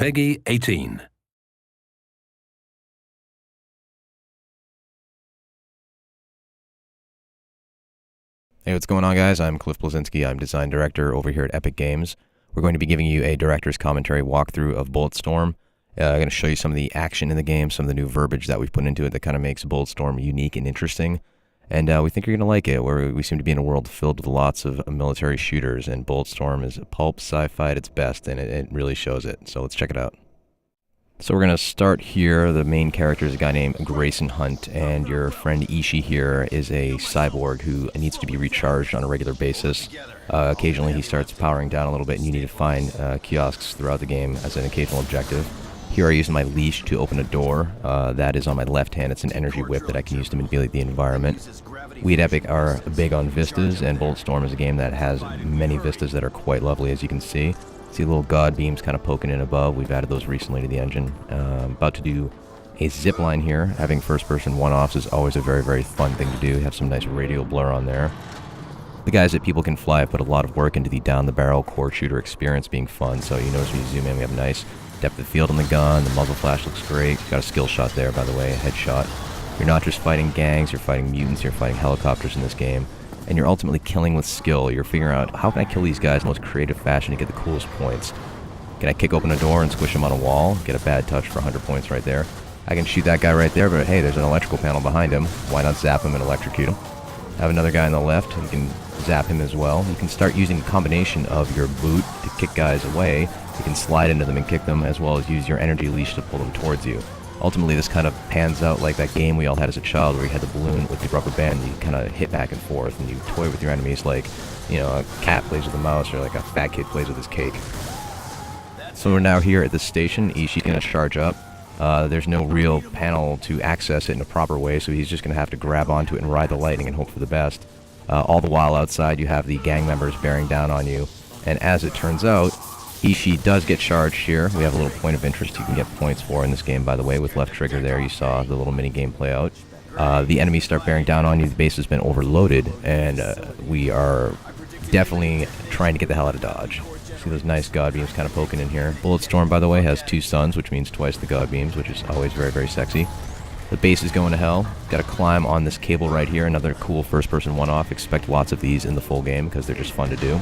Peggy 18. Hey, what's going on, guys? I'm Cliff Blazinski. I'm design director over here at Epic Games. We're going to be giving you a director's commentary walkthrough of Bulletstorm. I'm going to show you some of the action in the game, some of the new verbiage that we've put into it that kind of makes Bulletstorm unique and interesting. And we think you're going to like it. We seem to be in a world filled with lots of military shooters, and Bulletstorm is pulp sci-fi at its best, and it really shows it. So let's check it out. So we're going to start here. The main character is a guy named Grayson Hunt, and your friend Ishii here is a cyborg who needs to be recharged on a regular basis. Occasionally he starts powering down a little bit, and you need to find kiosks throughout the game as an occasional objective. Here I use my leash to open a door. That is on my left hand. It's an energy whip that I can use to manipulate the environment. We at Epic are big on vistas, and Bulletstorm is a game that has many vistas that are quite lovely, as you can see. See little god beams kind of poking in above. We've added those recently to the engine. About to do a zip line here. Having first-person one-offs is always a very, very fun thing to do. Have some nice radial blur on there. The guys at People Can Fly have put a lot of work into the down-the-barrel core shooter experience being fun. So you notice when you zoom in, we have nice depth of field on the gun. The muzzle flash looks great. Got a skill shot there, by the way, a headshot. You're not just fighting gangs, you're fighting mutants, you're fighting helicopters in this game. And you're ultimately killing with skill. You're figuring out, how can I kill these guys in the most creative fashion to get the coolest points? Can I kick open a door and squish them on a wall? Get a bad touch for 100 points right there. I can shoot that guy right there, but hey, there's an electrical panel behind him. Why not zap him and electrocute him? Have another guy on the left, you can zap him as well. You can start using a combination of your boot to kick guys away. You can slide into them and kick them, as well as use your energy leash to pull them towards you. Ultimately, this kind of pans out like that game we all had as a child where you had the balloon with the rubber band and you kind of hit back and forth and you toy with your enemies like, you know, a cat plays with a mouse or like a fat kid plays with his cake. So we're now here at this station. Ishii's going to charge up. There's no real panel to access it in a proper way, so he's just going to have to grab onto it and ride the lightning and hope for the best. All the while outside you have the gang members bearing down on you. And as it turns out, Ishii does get charged here. We have a little point of interest you can get points for in this game, by the way. With left trigger there, you saw the little mini game play out. The enemies start bearing down on you. The base has been overloaded, and we are definitely trying to get the hell out of Dodge. See those nice god beams kind of poking in here. Bulletstorm, by the way, has 2 suns, which means twice the god beams, which is always very, very sexy. The base is going to hell. Got to climb on this cable right here. Another cool first-person one-off. Expect lots of these in the full game because they're just fun to do.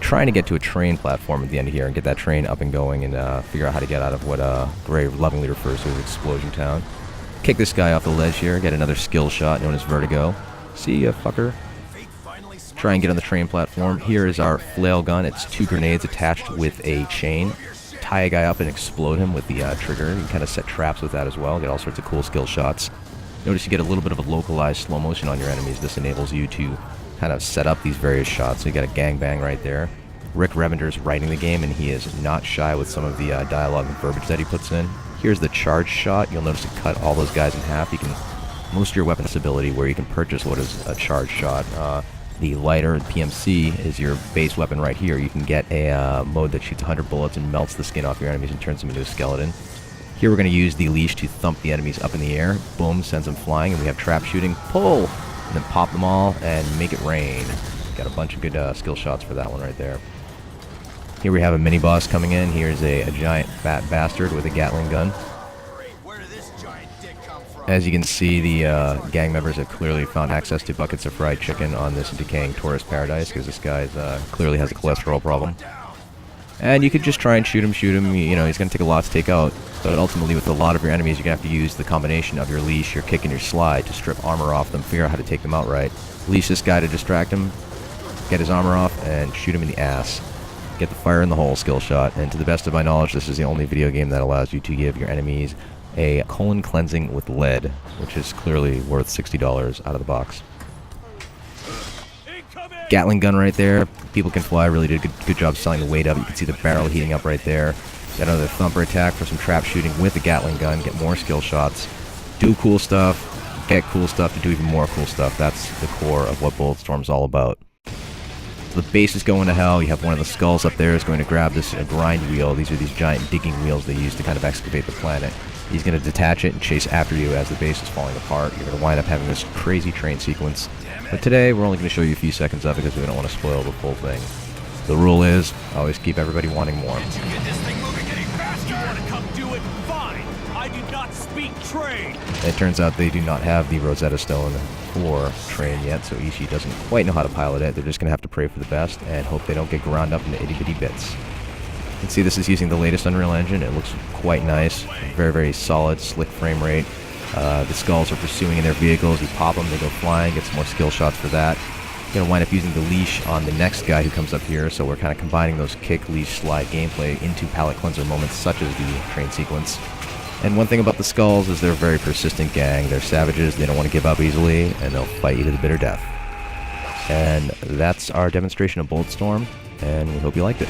Trying to get to a train platform at the end of here and get that train up and going and figure out how to get out of what Gray lovingly refers to as Explosion Town. Kick this guy off the ledge here, get another skill shot known as Vertigo. See ya, fucker. Try and get on the train platform. Here is our flail gun. It's 2 grenades attached with a chain. Tie a guy up and explode him with the trigger. You can kind of set traps with that as well. Get all sorts of cool skill shots. Notice you get a little bit of a localized slow motion on your enemies. This enables you to kind of set up these various shots. So you got a gangbang right there. Rick Revender's writing the game, and he is not shy with some of the dialogue and verbiage that he puts in. Here's the charge shot. You'll notice it cut all those guys in half. You can most of your weapons ability where you can purchase what is a charge shot. The lighter, PMC, is your base weapon right here. You can get a mode that shoots 100 bullets and melts the skin off your enemies and turns them into a skeleton. Here we're going to use the leash to thump the enemies up in the air. Boom, sends them flying, and we have trap shooting. Pull! And then pop them all and make it rain. Got a bunch of good skill shots for that one right there. Here we have a mini boss coming in. Here's a giant fat bastard with a Gatling gun. As you can see, the gang members have clearly found access to buckets of fried chicken on this decaying tourist paradise because this guy clearly has a cholesterol problem. And you could just try and shoot him, you know, he's going to take a lot to take out. But ultimately, with a lot of your enemies, you're going to have to use the combination of your leash, your kick, and your slide to strip armor off them, figure out how to take them out right. Leash this guy to distract him, get his armor off, and shoot him in the ass. Get the fire in the hole skill shot. And to the best of my knowledge, this is the only video game that allows you to give your enemies a colon cleansing with lead, which is clearly worth $60 out of the box. Gatling gun right there. People Can Fly really did a good job selling the weight up. You can see the barrel heating up right there. Got another thumper attack for some trap shooting with the Gatling gun. Get more skill shots. Do cool stuff. Get cool stuff to do even more cool stuff. That's the core of what Bulletstorm's all about. The base is going to hell. You have one of the skulls up there is going to grab this grind wheel. These are these giant digging wheels they use to kind of excavate the planet. He's going to detach it and chase after you as the base is falling apart. You're going to wind up having this crazy train sequence. But today, we're only going to show you a few seconds of it because we don't want to spoil the full thing. The rule is, always keep everybody wanting more. Can't you get this thing moving any faster? You want to come do it? Fine. I do not speak train. It turns out they do not have the Rosetta Stone for train yet, so Ishii doesn't quite know how to pilot it. They're just going to have to pray for the best and hope they don't get ground up into itty-bitty bits. You can see this is using the latest Unreal Engine. It looks quite nice. Very, very solid, slick frame rate. The skulls are pursuing in their vehicles. You pop them, they go flying, get some more skill shots for that. Going to wind up using the leash on the next guy who comes up here, so we're kind of combining those kick, leash, slide gameplay into palate cleanser moments such as the train sequence. And one thing about the skulls is they're a very persistent gang. They're savages, they don't want to give up easily, and they'll fight you to the bitter death. And that's our demonstration of Bulletstorm, and we hope you liked it.